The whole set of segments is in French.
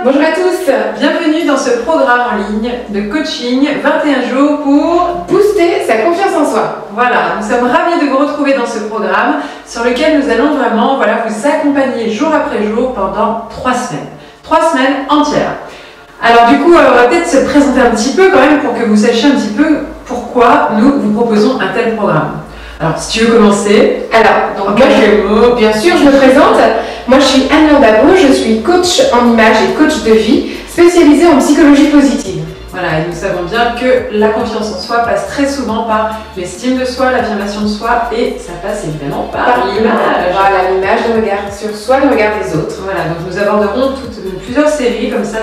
Bonjour à tous, bienvenue dans ce programme en ligne de coaching 21 jours pour booster sa confiance en soi. Voilà, nous sommes ravis de vous retrouver dans ce programme sur lequel nous allons vraiment vous accompagner jour après jour pendant 3 semaines. 3 semaines entières. Alors du coup, on va peut-être se présenter un petit peu quand même pour que vous sachiez un petit peu pourquoi nous vous proposons un tel programme. Alors, si tu veux commencer. Alors, donc moi, bien sûr, je me présente. Moi, je suis Anne Babo, je suis coach en image et coach de vie, spécialisée en psychologie positive. Voilà, et nous savons bien que la confiance en soi passe très souvent par l'estime de soi, l'affirmation de soi, et ça passe évidemment par l'image. Voilà, l'image, le regard sur soi, le regard des autres. Voilà, donc nous aborderons plusieurs séries comme ça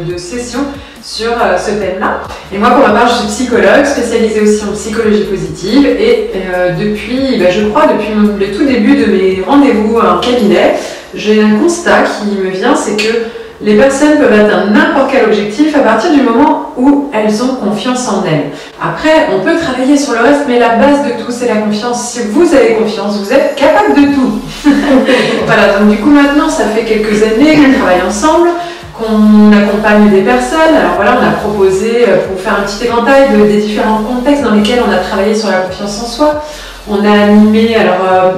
de sessions sur ce thème-là. Et moi, pour ma part, je suis psychologue, spécialisée aussi en psychologie positive, et depuis, je crois, depuis le tout début de mes rendez-vous en cabinet, j'ai un constat qui me vient, c'est que les personnes peuvent atteindre n'importe quel objectif à partir du moment où elles ont confiance en elles. Après, on peut travailler sur le reste, mais la base de tout, c'est la confiance. Si vous avez confiance, vous êtes capable de tout. Voilà, donc du coup, maintenant, ça fait quelques années qu'on travaille ensemble, qu'on accompagne des personnes. Alors voilà, on a proposé, pour faire un petit éventail des différents contextes dans lesquels on a travaillé sur la confiance en soi. On a animé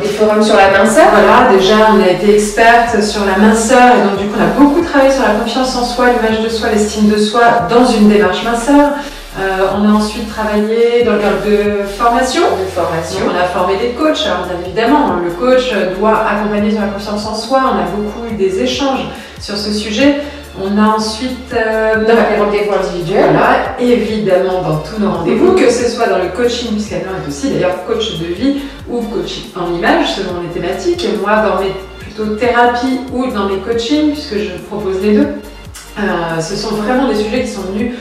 des forums sur la minceur. Voilà, déjà on a été experte sur la minceur et donc du coup on a beaucoup travaillé sur la confiance en soi, l'image de soi, l'estime de soi dans une démarche minceur. On a ensuite travaillé dans le cadre de formation. Donc, on a formé des coachs. Alors bien évidemment, le coach doit accompagner sur la confiance en soi. On a beaucoup eu des échanges sur ce sujet. On a ensuite dans les rendez-vous individuels. Voilà, évidemment dans tous nos rendez-vous, que ce soit dans le coaching, puisqu'Anne est aussi d'ailleurs coach de vie ou coaching en image selon les thématiques. Moi dans mes plutôt thérapies ou dans mes coachings, puisque je propose les deux. Ce sont vraiment des sujets qui sont venus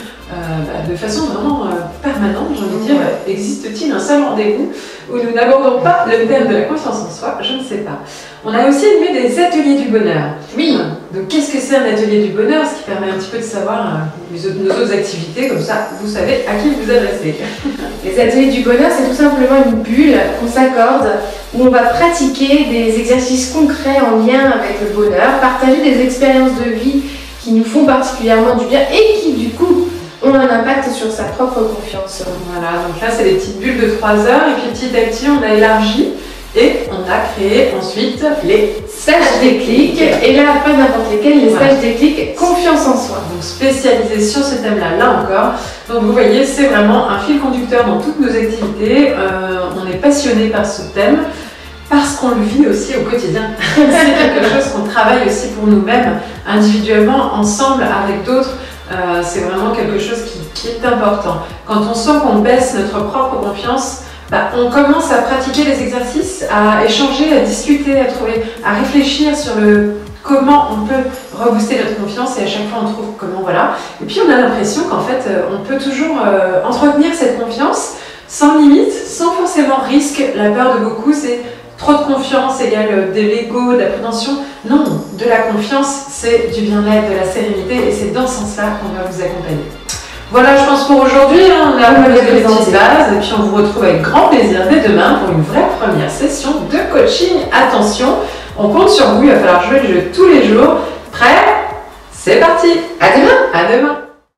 de façon vraiment permanente, j'ai envie de dire. Existe-t-il un seul rendez-vous où nous n'abordons pas le thème de la confiance en soi? Je ne sais pas. On a aussi animé des ateliers du bonheur. Oui. Donc qu'est-ce que c'est un atelier du bonheur? Ce qui permet un petit peu de savoir nos autres activités, comme ça vous savez à qui vous adresser. Les ateliers du bonheur, c'est tout simplement une bulle qu'on s'accorde où on va pratiquer des exercices concrets en lien avec le bonheur, partager des expériences de vie qui nous font particulièrement du bien et qui du coup ont un impact sur sa propre confiance. Voilà, donc là c'est des petites bulles de 3 heures et puis petit à petit on a élargi et on a créé ensuite les stages déclic. Et là, pas n'importe lesquels, les stages déclic confiance en soi. Donc spécialisés sur ce thème-là, là encore. Donc vous voyez, c'est vraiment un fil conducteur dans toutes nos activités. On est passionné par ce thème parce qu'on le vit aussi au quotidien. C'est quelque chose qu'on travaille aussi pour nous-mêmes, individuellement, ensemble, avec d'autres. C'est vraiment quelque chose qui est important. Quand on sent qu'on baisse notre propre confiance, on commence à pratiquer les exercices, à échanger, à discuter, à réfléchir sur comment on peut rebooster notre confiance et à chaque fois on trouve comment, voilà. Et puis on a l'impression qu'en fait on peut toujours entretenir cette confiance sans limite, sans forcément risque. La peur de beaucoup c'est trop de confiance égale de l'ego, de la prétention. Non, de la confiance c'est du bien-être, de la sérénité et c'est dans ce sens-là qu'on va vous accompagner. Voilà, je pense pour aujourd'hui, on a les petites bases et puis on vous retrouve avec grand plaisir dès demain pour une vraie première session de coaching. Attention, on compte sur vous, il va falloir jouer le jeu tous les jours. Prêt? C'est parti! À demain! À demain!